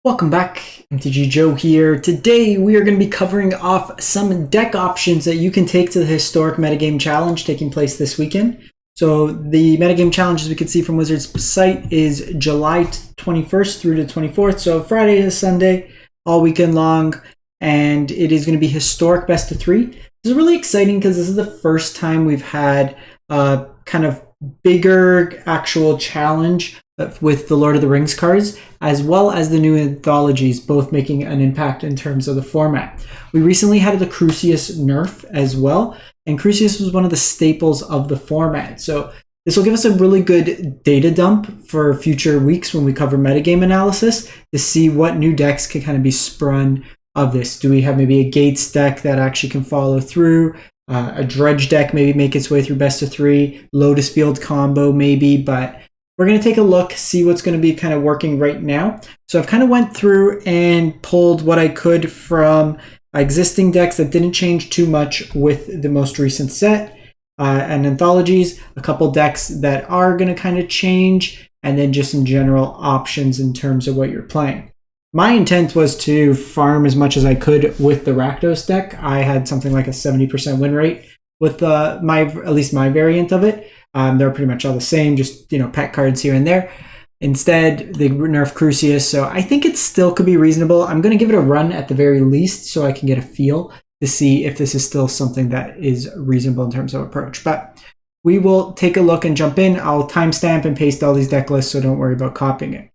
Welcome back, MTG Joe here. Today we are going to be covering off some deck options that you can take to the Historic Metagame Challenge taking place this weekend. So the Metagame Challenge, as we can see from Wizards' site, is July 21st through to 24th, so Friday to Sunday, all weekend long, and it is going to be Historic Best of 3. This is really exciting because this is the first time we've had a kind of bigger actual challenge with the Lord of the Rings cards, as well as the new anthologies, both making an impact in terms of the format. We recently had the Crucius nerf as well, and Crucius was one of the staples of the format. So this will give us a really good data dump for future weeks when we cover metagame analysis to see what new decks can kind of be sprung of this. Do we have maybe a Gates deck that actually can follow through? A Dredge deck maybe make its way through best of 3, Lotus Field combo maybe, but we're going to take a look, see what's going to be kind of working right now. So I've kind of went through and pulled what I could from existing decks that didn't change too much with the most recent set and anthologies, a couple decks that are going to kind of change, and then just some general options in terms of what you're playing. My intent was to farm as much as I could with the Rakdos deck. I had something like a 70% win rate with at least my variant of it. They're pretty much all the same, just pet cards here and there. Instead, they nerf Crucius, so I think it still could be reasonable. I'm going to give it a run at the very least so I can get a feel to see if this is still something that is reasonable in terms of approach. But we will take a look and jump in. I'll timestamp and paste all these deck lists, so don't worry about copying it.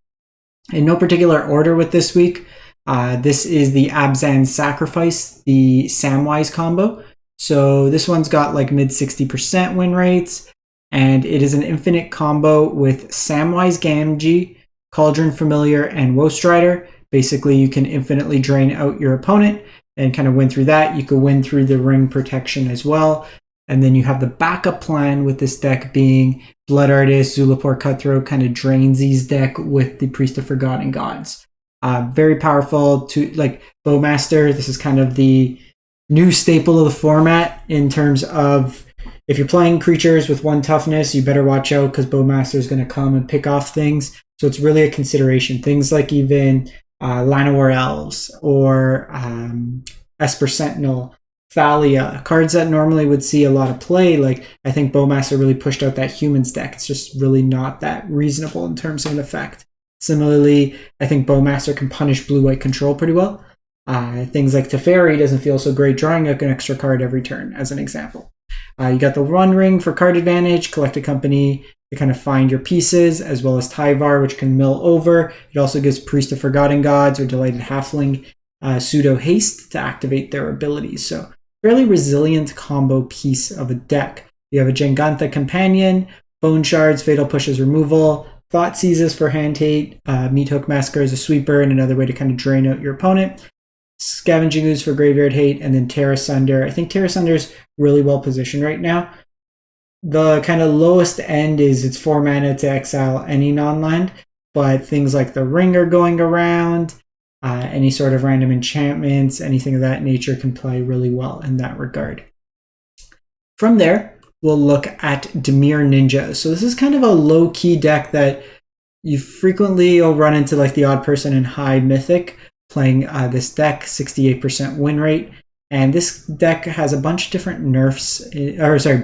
In no particular order with this week, this is the Abzan Sacrifice, the Samwise combo. So this one's got like mid 60% win rates, and it is an infinite combo with Samwise Gamgee, Cauldron Familiar, and Woe Strider. Basically, you can infinitely drain out your opponent and kind of win through that. You could win through the ring protection as well. And then you have the backup plan with this deck being Blood Artist, Zulapur Cutthroat, kind of drains these deck with the Priest of Forgotten Gods. Very powerful to like Bowmaster. This is kind of the new staple of the format in terms of if you're playing creatures with 1 toughness, you better watch out because Bowmaster is going to come and pick off things. So it's really a consideration. Things like even Llanowar Elves or Esper Sentinel, Thalia, cards that normally would see a lot of play. Like I think Bowmaster really pushed out that humans deck. It's just really not that reasonable in terms of an effect. Similarly, I think Bowmaster can punish blue-white control pretty well. Things like Teferi doesn't feel so great drawing an extra card every turn, as an example. You got the One Ring for card advantage, Collect a Company to kind of find your pieces, as well as Tyvar, which can mill over. It also gives Priest of Forgotten Gods or Delighted Halfling pseudo haste to activate their abilities. So fairly resilient combo piece of a deck. You have a Jengantha Companion, Bone Shards, Fatal Pushes removal, Thought Seizes for hand hate, Meat Hook Massacre as a sweeper, and another way to kind of drain out your opponent. Scavenging Ooze for Graveyard Hate, and then Terra Sunder. I think Terra Sunder is really well positioned right now. The kind of lowest end is it's 4 mana to exile any non-land, but things like the Ring are going around, any sort of random enchantments, anything of that nature can play really well in that regard. From there, we'll look at Dimir Ninjas. So this is kind of a low-key deck that you frequently will run into like the odd person in high mythic playing this deck, 68% win rate. And this deck has a bunch of different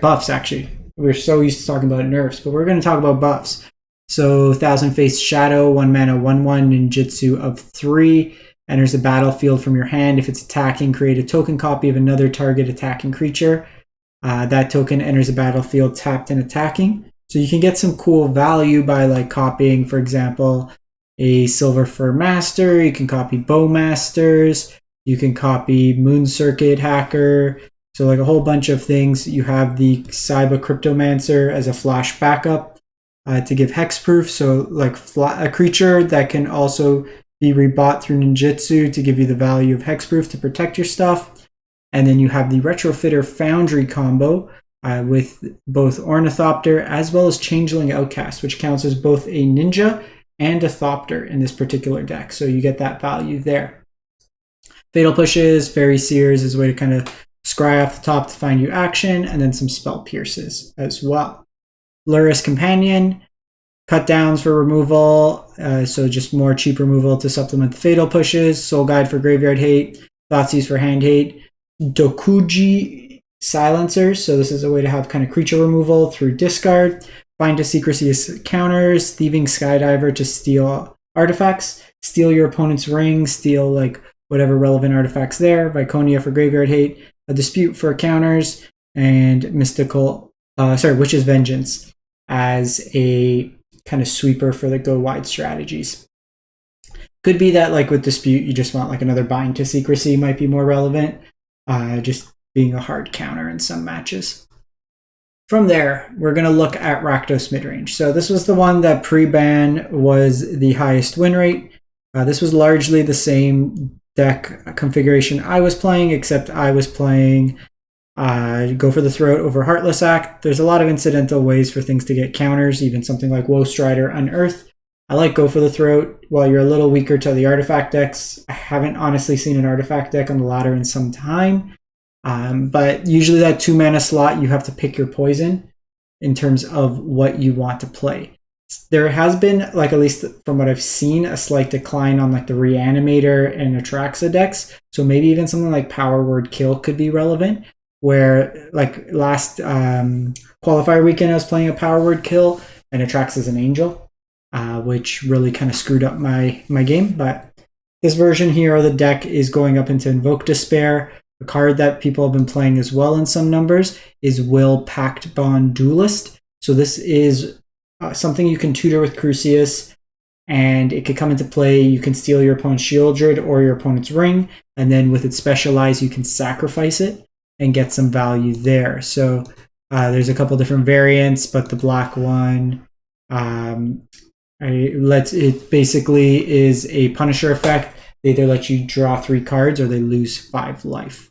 buffs actually. We're so used to talking about nerfs, but we're going to talk about buffs. So Thousand Faced Shadow, 1 mana, 1/1, ninjutsu of 3, enters the battlefield from your hand. If it's attacking, create a token copy of another target attacking creature. That token enters the battlefield tapped and attacking. So you can get some cool value by like copying, for example, a Silver Fur Master. You can copy Bowmasters. You can copy Moon Circuit Hacker. So like a whole bunch of things. You have the Saiba Cryptomancer as a flash backup to give hexproof. So like a creature that can also be rebought through ninjutsu to give you the value of hexproof to protect your stuff. And then you have the Retrofitter Foundry combo with both Ornithopter as well as Changeling Outcast, which counts as both a ninja and a Thopter in this particular deck. So you get that value there. Fatal Pushes, Fairy Seers is a way to kind of scry off the top to find you action, and then some Spell Pierces as well. Luris Companion, cut downs for removal, so just more cheap removal to supplement the fatal pushes, Soul Guide for graveyard hate, Thoughtseize for hand hate, Dokuji silencers, so this is a way to have kind of creature removal through discard, Bind to Secrecy as counters, Thieving Skydiver to steal artifacts, steal your opponent's ring, steal like whatever relevant artifacts there, Viconia for graveyard hate, a Dispute for counters, and Witch's Vengeance as a kind of sweeper for the go wide strategies. Could be that like with Dispute, you just want like another Bind to Secrecy might be more relevant, just being a hard counter in some matches. From there, we're going to look at Rakdos Midrange. So this was the one that pre-ban was the highest win rate. This was largely the same deck configuration I was playing, except I was playing Go for the Throat over Heartless Act. There's a lot of incidental ways for things to get counters, even something like Woe Strider Unearth. I like Go for the Throat. While you're a little weaker to the artifact decks, I haven't honestly seen an artifact deck on the ladder in some time. But usually that 2 mana slot, you have to pick your poison in terms of what you want to play. There has been, like at least from what I've seen, a slight decline on like the Reanimator and Atraxa decks. So maybe even something like Power Word Kill could be relevant. Where like last qualifier weekend, I was playing a Power Word Kill and Atraxa's an Angel, which really kind of screwed up my game. But this version here of the deck is going up into Invoke Despair. A card that people have been playing as well in some numbers is Will Pact Bond Duelist. So this is something you can tutor with Crucius, and it could come into play. You can steal your opponent's Shieldred or your opponent's ring, and then with its Specialize, you can sacrifice it and get some value there. So there's a couple different variants, but the black one, it basically is a Punisher effect. They either let you draw 3 cards or they lose 5 life.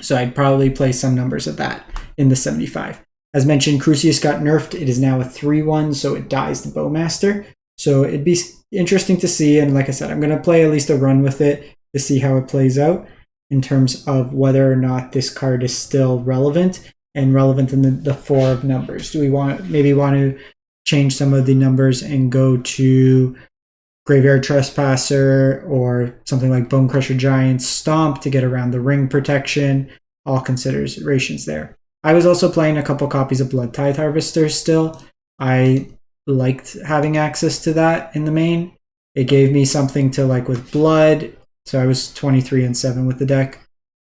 So I'd probably play some numbers of that in the 75. As mentioned, Crucius got nerfed. It is now a 3/1, so it dies the Bowmaster. So it'd be interesting to see. And like I said, I'm going to play at least a run with it to see how it plays out in terms of whether or not this card is still relevant and relevant in the 4 of numbers. Do we maybe want to change some of the numbers and go to Graveyard Trespasser or something like Bone Crusher Giant Stomp to get around the ring protection? All considerations there. I was also playing a couple copies of Blood Tithe Harvester still. I liked having access to that in the main. It gave me something to like with Blood. So I was 23-7 with the deck.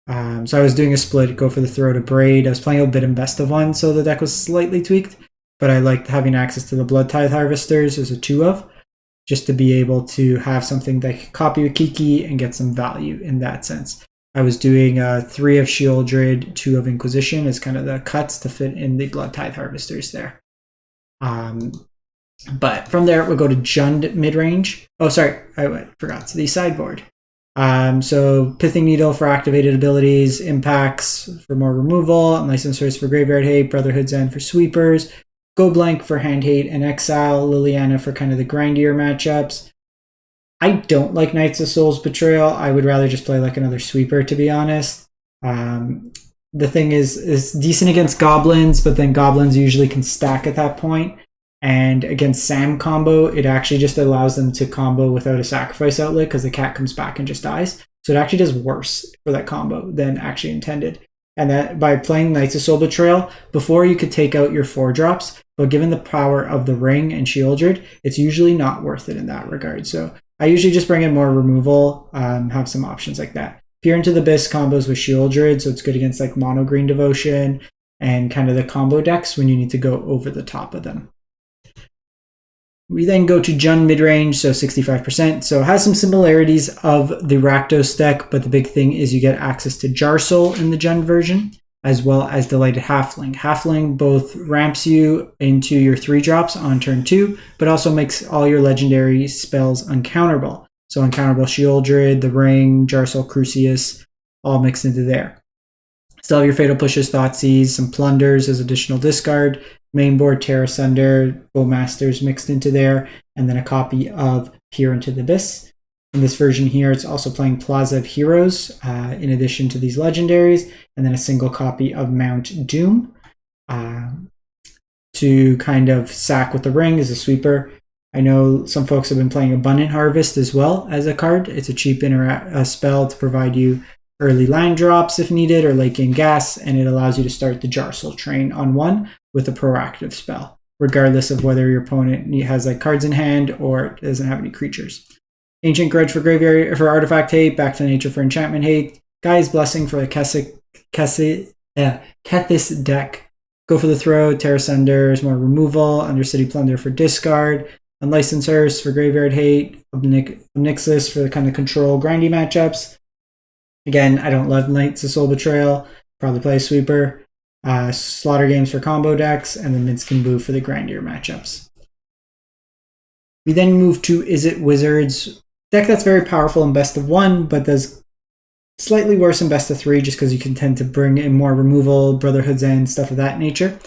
So I was doing a split, Go for the Throat, a Braid. I was playing a bit in best of 1, so the deck was slightly tweaked. But I liked having access to the Blood Tithe Harvesters as a 2-of. Just to be able to have something that could copy with Kiki and get some value in that sense. I was doing 3 of Shieldred, 2 of Inquisition as kind of the cuts to fit in the Blood Tithe Harvesters there. But from there, we'll go to Jund Midrange. Oh, sorry, I forgot to the sideboard. So Pithing Needle for activated abilities, Impacts for more removal, Licensors for graveyard hate, Brotherhood's End for sweepers, Go Blank for hand hate and exile, Liliana for kind of the grindier matchups. I don't like Knights of Souls Betrayal. I would rather just play like another sweeper, to be honest. The thing is, it's decent against goblins, but then goblins usually can stack at that point. And against Sam combo, it actually just allows them to combo without a sacrifice outlet because the cat comes back and just dies. So it actually does worse for that combo than actually intended. And that by playing Knights of Soul Betrayal, before you could take out your 4-drops, but given the power of the Ring and Shieldred, it's usually not worth it in that regard. So I usually just bring in more removal, have some options like that. Peer into the Abyss combos with Shieldred, so it's good against like Mono Green Devotion and kind of the combo decks when you need to go over the top of them. We then go to Jund Midrange, so 65%. So it has some similarities of the Rakdos deck, but the big thing is you get access to Jarsoul in the Jund version, as well as Delighted Halfling. Halfling both ramps you into your 3-drops on turn 2, but also makes all your legendary spells uncounterable. So uncounterable Shieldred, the Ring, Jarsoul, Crucius, all mixed into there. Still have your Fatal Pushes, Thoughtseize, some Plunders as additional discard, Mainboard, Terra Sunder, Bowmasters mixed into there, and then a copy of Peer into the Abyss. In this version here, it's also playing Plaza of Heroes in addition to these legendaries, and then a single copy of Mount Doom. to kind of sack with the ring as a sweeper. I know some folks have been playing Abundant Harvest as well as a card. It's a cheap spell to provide you early land drops if needed, or late game gas, and it allows you to start the Jarsoul train on 1 with a proactive spell, regardless of whether your opponent has like cards in hand or doesn't have any creatures. Ancient Grudge for graveyard for artifact hate, Back to Nature for enchantment hate, Gaia's Blessing for the Kethis deck. Go for the Throw, Terra Senders, more removal, Undercity Plunder for discard, Unlicensed Hearse for graveyard hate, Obnixis for the kind of control grindy matchups. Again, I don't love Knights of Soul Betrayal, probably play a sweeper. Slaughter Games for combo decks, and then Minskin Boo for the grindier matchups. We then move to Izzet Wizards, deck that's very powerful in best of 1, but does slightly worse in best of 3 just because you can tend to bring in more removal, Brotherhood's End, stuff of that nature.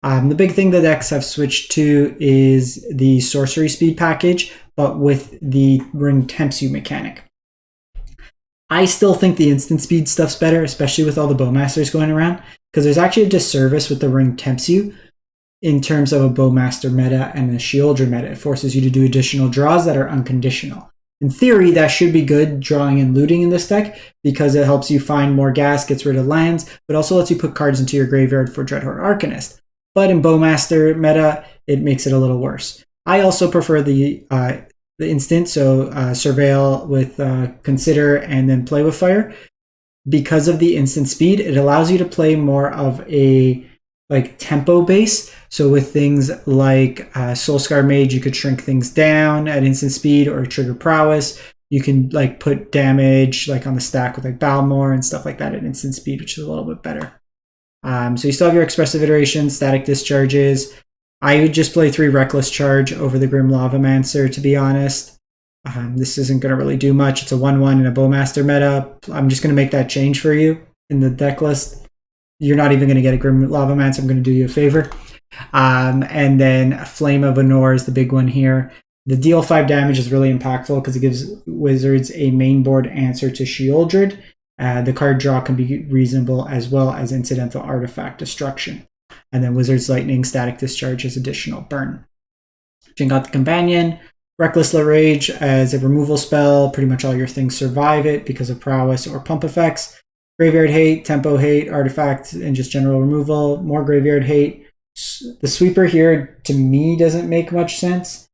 The big thing the decks have switched to is the sorcery speed package, but with the Ring Tempts You mechanic. I still think the instant speed stuff's better, especially with all the Bowmasters going around, because there's actually a disservice with the Ring Tempts You in terms of a Bowmaster meta and a Shieldred meta. It forces you to do additional draws that are unconditional. In theory, that should be good drawing and looting in this deck because it helps you find more gas, gets rid of lands, but also lets you put cards into your graveyard for Dreadhorde Arcanist. But in Bowmaster meta, it makes it a little worse. I also prefer the instant, so Surveil with Consider and then Play with Fire. Because of the instant speed, it allows you to play more of a like tempo base. So with things like Soulscar Mage, you could shrink things down at instant speed, or trigger prowess. You can like put damage like on the stack with like Balmor and stuff like that at instant speed, which is a little bit better. So you still have your expressive iterations, static discharges. I would just play 3 Reckless Charge over the Grim Lavamancer, to be honest. This isn't going to really do much. It's a 1/1 in a Bowmaster meta. I'm just going to make that change for you in the deck list. You're not even going to get a Grim Lavamancer. I'm going to do you a favor. And then Flame of Anor is the big one here. The deal 5 damage is really impactful because it gives Wizards a main board answer to Shieldred. The card draw can be reasonable as well as incidental artifact destruction. And then Wizard's Lightning, Static Discharge as additional burn. Jingot the Companion, Reckless Rage as a removal spell. Pretty much all your things survive it because of prowess or pump effects. Graveyard Hate, Tempo Hate, Artifact, and just general removal. More Graveyard Hate. The Sweeper here, to me, doesn't make much sense.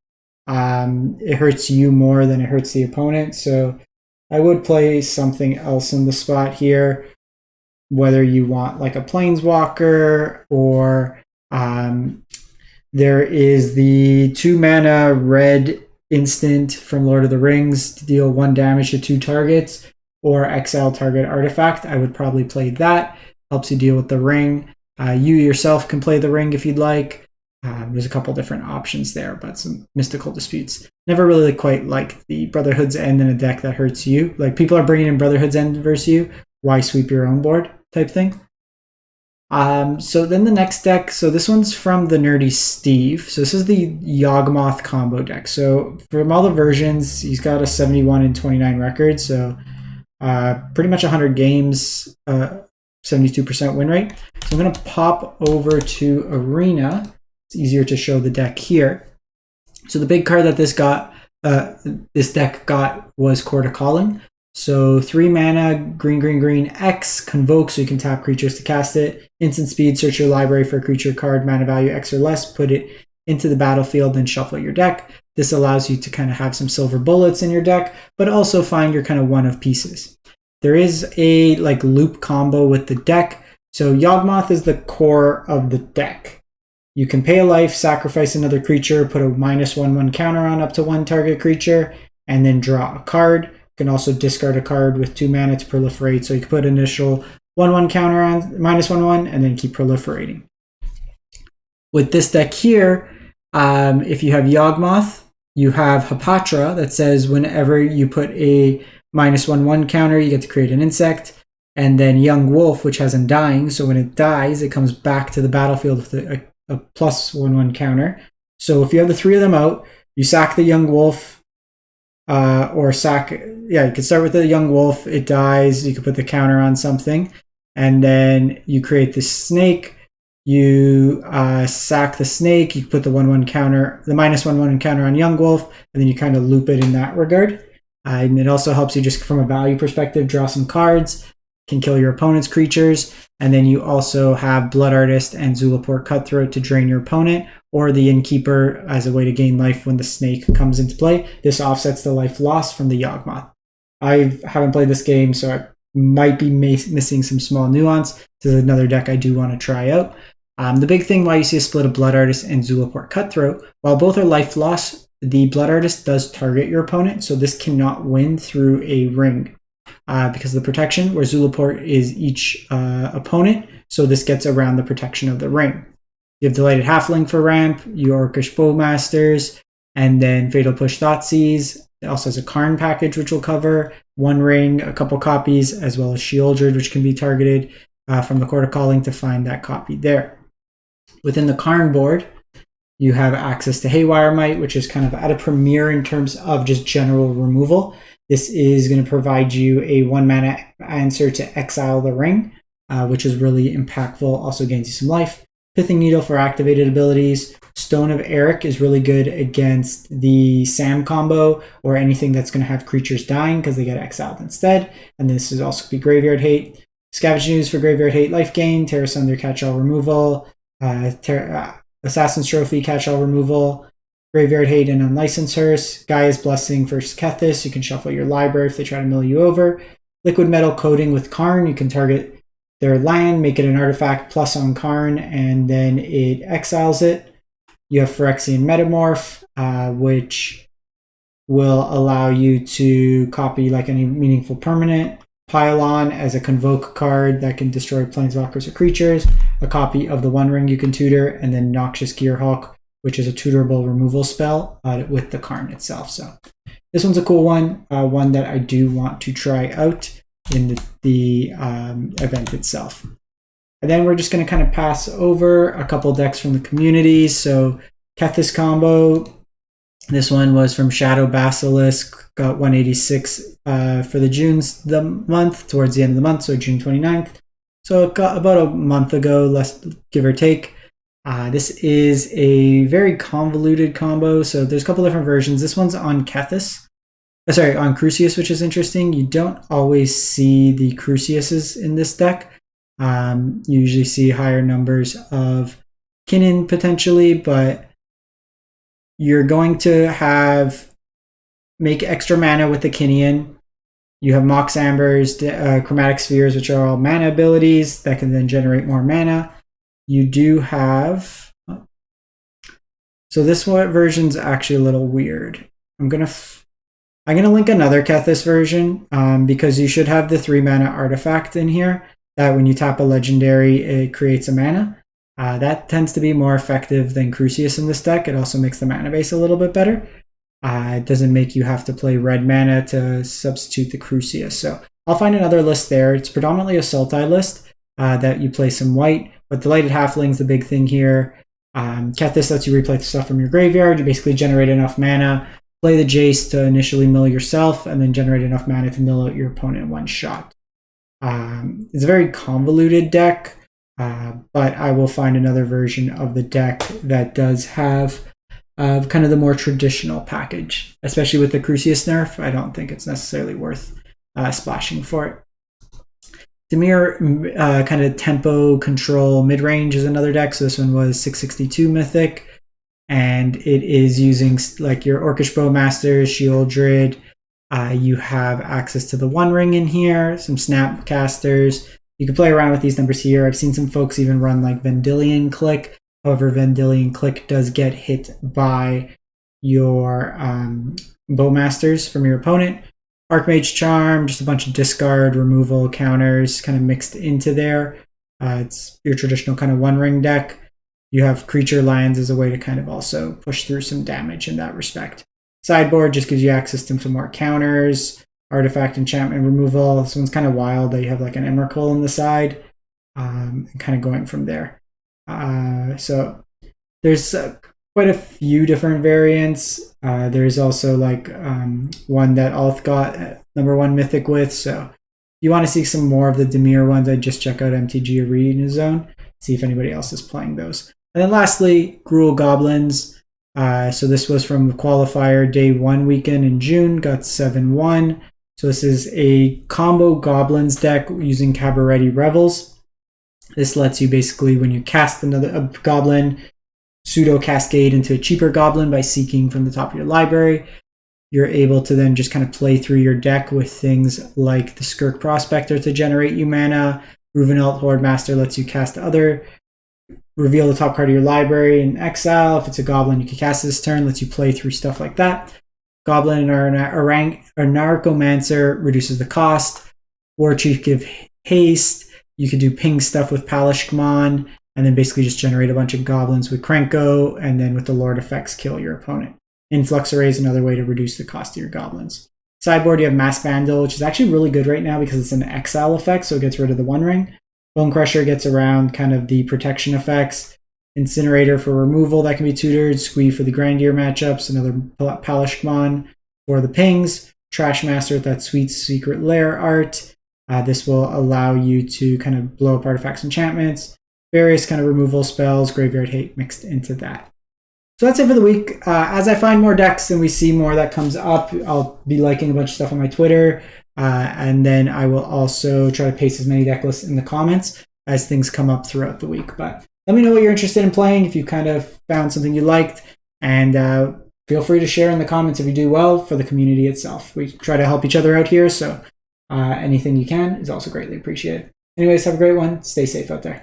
It hurts you more than it hurts the opponent, so I would play something else in the spot here. Whether you want like a Planeswalker, or there is the 2-mana red instant from Lord of the Rings to deal 1 damage to 2 targets, or exile target artifact. I would probably play that. Helps you deal with the ring. You yourself can play the ring if you'd like. There's a couple different options there, but some mystical disputes. Never really quite liked the Brotherhood's End in a deck that hurts you. Like, people are bringing in Brotherhood's End versus you. Why sweep your own board type thing? So then the next deck, so this one's from the Nerdy Steve. So this is the Yawgmoth combo deck. So from all the versions, he's got a 71 and 29 record. So pretty much 100 games, 72% win rate. So I'm going to pop over to Arena. It's easier to show the deck here. So the big card that this deck got was Court of Calling. So 3 mana, green, X, Convoke, so you can tap creatures to cast it. Instant speed, search your library for a creature card, mana value X or less, put it into the battlefield, then shuffle your deck. This allows you to kind of have some silver bullets in your deck, but also find your kind of one of pieces. There is a like loop combo with the deck. So Yawgmoth is the core of the deck. You can pay a life, sacrifice another creature, put a -1/1 counter on up to 1 target creature, and then draw a card. You can also discard a card with 2 mana to proliferate. So you can put an initial 1/1 counter on, -1/1, and then keep proliferating. With this deck here, if you have Yawgmoth, you have Hapatra that says whenever you put a -1/1 counter, you get to create an insect. And then Young Wolf, which has Undying, so when it dies, it comes back to the battlefield with a +1/1 counter. So if you have the 3 of them out, you sack the Young Wolf, you can start with the Young Wolf, it dies, you can put the counter on something, and then you create this snake, you sack the snake, you put the 1/1 counter, the -1/1 counter on Young Wolf, and then you kind of loop it in that regard. And it also helps you just from a value perspective, draw some cards, can kill your opponent's creatures, and then you also have Blood Artist and Zulaport Cutthroat to drain your opponent, or the Innkeeper as a way to gain life when the snake comes into play. This offsets the life loss from the Yawgmoth. I haven't played this game, so I might be missing some small nuance. This is another deck I do want to try out. The big thing why you see a split of Blood Artist and Zulaport Cutthroat, while both are life loss, the Blood Artist does target your opponent, so this cannot win through a ring because of the protection, where Zulaport is each opponent, so this gets around the protection of the ring. You have Delighted Halfling for ramp, your Orcish Bowmasters, and then Fatal Push Thoughtseize. It also has a Karn package, which will cover one ring, a couple copies, as well as Shieldred, which can be targeted from the Court of Calling to find that copy there. Within the Karn board, you have access to Haywire Might, which is kind of at a premiere in terms of just general removal. This is going to provide you a 1-mana answer to exile the ring, which is really impactful, also gains you some life. Pithing Needle for activated abilities. Stone of Eric is really good against the Sam combo or anything that's going to have creatures dying because they get exiled instead. And this is also be Graveyard Hate. Scavenge News for Graveyard Hate life gain. Terra Sunder catch-all removal. Assassin's Trophy catch-all removal. Graveyard Hate and Unlicensed Hearse. Gaia's Blessing for Kethis. You can shuffle your library if they try to mill you over. Liquid Metal Coating with Karn. You can target their land, make it an artifact plus on Karn, and then it exiles it. You have Phyrexian Metamorph, which will allow you to copy like any meaningful permanent. Pylon as a Convoke card that can destroy planeswalkers or creatures. A copy of the One Ring you can tutor, and then Noxious Gearhawk, which is a tutorable removal spell with the Karn itself. So this one's a cool one, one that I do want to try out in the event itself. And then we're just going to kind of pass over a couple decks from the community. So Kethis combo, this one was from Shadow Basilisk, got 186 for the month, towards the end of the month, so June 29th. So it got about a month ago, less give or take. This is a very convoluted combo, so there's a couple different versions. This one's on Kethis. On Crucius, which is interesting. You don't always see the Cruciuses in this deck. You usually see higher numbers of Kinnan potentially, but you're going to make extra mana with the Kinnan. You have Mox Ambers, Chromatic Spheres, which are all mana abilities that can then generate more mana. You do have... So this version's actually a little weird. I'm going to link another Kethis version because you should have the 3-mana artifact in here that when you tap a legendary, it creates a mana. That tends to be more effective than Crucius in this deck. It also makes the mana base a little bit better. It doesn't make you have to play red mana to substitute the Crucius. So I'll find another list there. It's predominantly a Sultai list that you play some white, but Delighted Halfling's the big thing here. Kethis lets you replay stuff from your graveyard. You basically generate enough mana, play the Jace to initially mill yourself, and then generate enough mana to mill out your opponent in one shot. It's a very convoluted deck, but I will find another version of the deck that does have kind of the more traditional package. Especially with the Crucius nerf, I don't think it's necessarily worth splashing for it. Dimir kind of tempo control midrange is another deck. So this one was 662 Mythic. And it is using like your Orcish Bowmasters, Shieldred. You have access to the One Ring in here, some Snapcasters. You can play around with these numbers here. I've seen some folks even run like Vendilion Click. However, Vendilion Click does get hit by your Bowmasters from your opponent. Archmage Charm, just a bunch of discard, removal, counters kind of mixed into there. It's your traditional kind of One Ring deck. You have Creature Lands as a way to kind of also push through some damage in that respect. Sideboard just gives you access to some more counters, artifact enchantment removal. This one's kind of wild that you have like an Emrakul on the side, and kind of going from there. So there's quite a few different variants. There's also like one that Alth got #1 Mythic with. So if you want to see some more of the Dimir ones, I'd just check out MTG Arena Zone. see if anybody else is playing those. And then lastly, Gruul Goblins. So this was from the qualifier day 1 weekend in June, got 7-1. So this is a combo Goblins deck using Cabaretti Revels. This lets you basically, when you cast a goblin, pseudo cascade into a cheaper goblin by seeking from the top of your library. You're able to then just kind of play through your deck with things like the Skirk Prospector to generate you mana. Ruvenelt Hordemaster lets you cast reveal the top card of your library in exile. If it's a goblin, you can cast this turn, lets you play through stuff like that. Goblin or Narcomancer reduces the cost. War Chief give haste. You could do ping stuff with Palishkman, and then basically just generate a bunch of goblins with Krenko, and then with the Lord effects, kill your opponent. Influx Array is another way to reduce the cost of your goblins. Sideboard, you have Mass Vandal, which is actually really good right now because it's an exile effect, so it gets rid of the One Ring. Bone Crusher gets around kind of the protection effects. Incinerator for removal that can be tutored. Squee for the Grandier matchups. Another Palishkman for the pings. Trash Master with that sweet Secret Lair art. This will allow you to kind of blow up artifacts, enchantments. Various kind of removal spells, Graveyard Hate mixed into that. So that's it for the week. As I find more decks and we see more that comes up, I'll be liking a bunch of stuff on my Twitter. And then I will also try to paste as many deck lists in the comments as things come up throughout the week. But let me know what you're interested in playing, if you kind of found something you liked. And feel free to share in the comments if you do well for the community itself. We try to help each other out here, so anything you can is also greatly appreciated. Anyways, have a great one. Stay safe out there.